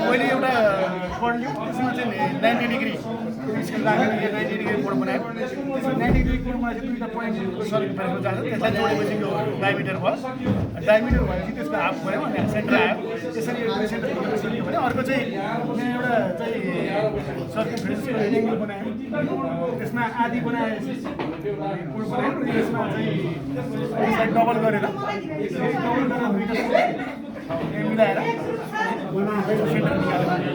पहिले एउटा कोड लियो त्यसमा चाहिँ 90 डिग्री स्केल राखेर 90 डिग्री कोड बनायो त्यसमा 90 डिग्री कोडमा चाहिँ दुईटा पोइन्टको सर्किट ब्रेकर जान्छ त्यसलाई जोडेपछि यो डायमिटर भयो डायमिटर भएपछि त्यसको हाफ गऱ्यो अनि सेन्टर आयो त्यसरी सेन्टर सकियो भने अर्को चाहिँ एउटा चाहिँ सर्किट ब्रेकरको एङ्गल बनायो त्यसमा आधी बनाए कोड बनायो त्यसमा चाहिँ त्यसलाई डबल गरेर दुईटा मिलाएर सेन्टर निकाल्यो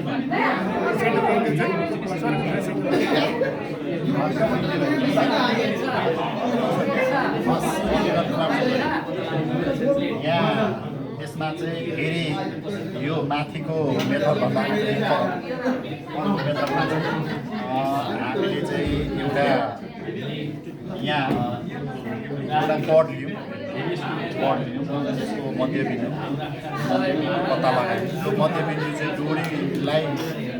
सेन्टर एङ्गल चाहिँ सर्किट यहाँ यसमा चाहिँ फेरि यो माथिको मेथड भन्दाखेरि मेथडमा चाहिँ हामीले चाहिँ एउटा यहाँ एउटा कड लियौँ त्यसको मध्यबिन्दु पत्ता लगायौँ त्यो मध्यबिन्दु चाहिँ डोरीलाई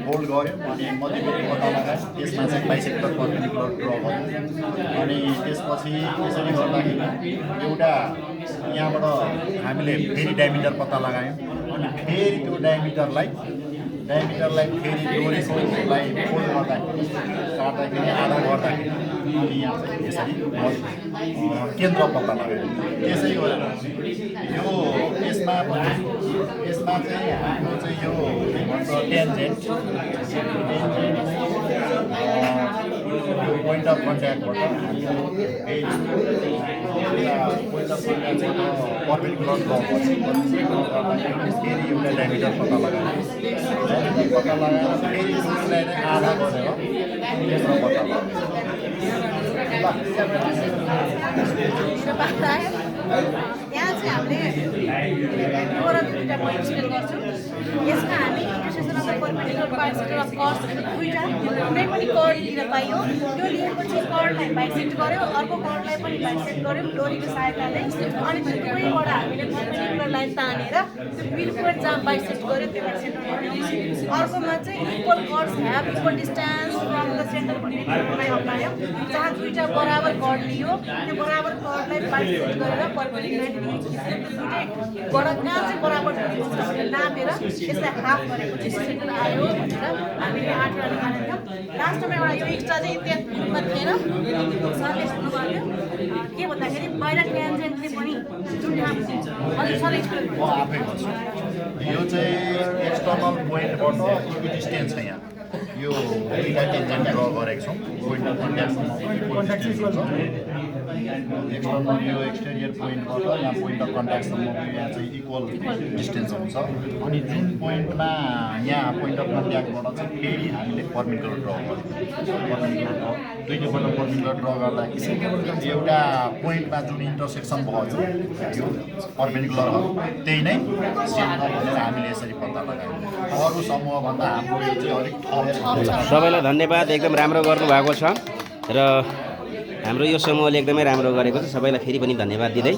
होल्ड गऱ्यौँ अनि मध्यबिन्दु पत्ता लगायौँ त्यसमा चाहिँ बाइसेक्टर परपेन्डिकुलर ड्र गऱ्यौँ अनि त्यसपछि त्यसरी गर्दाखेरि एउटा यहाँबाट हामीले फेरि डायमिटर पत्ता लगायौँ अनि फेरि त्यो डायमिटरलाई फेरि डोरीलाई फोल्ड काट्दाखेरि आधा गर्दाखेरि अनि यहाँ चाहिँ यसरी केन्द्र पत्ता लगायौँ त्यसै गरेर यो यसमा चाहिँ हाम्रो चाहिँ यो के भन्छ टेन्जेन्ट पोइन्ट अफ कन्ट्याक्टबाट पोइन्ट अफ कन्ट्याक्टबाट परपेन्डिकुलर ड्रपछि फेरि एउटा डायमिटर पत्ता लगायो पत्ता लगाएर फेरि डोरीलाई नै आधा गरेर केन्द्र पत्ता लगायो यहाँ चाहिँ हामीले दुईवटा पोइन्ट स्पेल गर्छौँ यसमा हामी intersection of perpendicular bisector of curds दुईवटा कुनै पनि कर्ड लिन पाइयो त्यो लिएपछि कर्डलाई बाइसेक्ट गऱ्यो अर्को कर्डलाई पनि बाइसेक्ट गऱ्यौँ डोरीको सहायताले अनि त्यो दुवैबाट हामीले परपेन्डिकुलर लाइन तानेर त्यो मिड पोइन्ट जहाँ बाइसेक्ट गऱ्यो त्यो सेन्टरमा अर्कोमा चाहिँ equal curds have equal distance from the centre भन्ने अप्नायौँ जहाँ दुईवटा बराबर कर्ड लियो त्यो बराबर कर्डलाई बाइसेक्ट गरेर परपेन्डिकुलर गडा कहाँ चाहिँ बराबर नापेर यसलाई हाफ गरेपछि सेन्टर आयो भनेर हामीले 8 वटा निकालेका थियौँ लास्टमा एउटा यो एक्स्ट्रा चाहिँ इत्यादि रूपमा थिएन सरले भन्नुभयो के भन्दाखेरि बाहिर ट्यान्जेन्टले पनि जुन हजुर सर एक्सप्लेन म आफै गर्छु यो चाहिँ एक्सटर्नल पोइन्टबाट डिस्टेन्स छ यहाँ यो दुईटा टेन्जेन्ट ड्र गरेको छौँ पोइन्ट अफ कन्ट्याक्टसम्म एक्सटर्नल यो एक्सटेरियर पोइन्टबाट यहाँ पोइन्ट अफ कन्ट्याक्टसम्मको यहाँ चाहिँ इक्वल डिस्टेन्स हुन्छ अनि जुन पोइन्टमा यहाँ पोइन्ट अफ कन्ट्याक्टबाट चाहिँ फेरि हामीले परपेन्डिकुलर ड्र गर्छौँ दुईपल्ट परपेन्डिकुलर ड्र गर्दाखेरि एउटा पोइन्टमा जुन इन्टरसेक्सन भएछ यो परपेन्डिकुलर हो त्यही नै सेन्टर भनेर हामीले यसरी पत्ता लगायौँ अरू समूहभन्दा हाम्रो यो चाहिँ अलिक थप छ। सबैलाई धन्यवाद एकदम राम्रो गर्नुभएको छ र हाम्रो यो समूहले एकदमै राम्रो गरेको छ सबैलाई फेरि पनि धन्यवाद दिँदै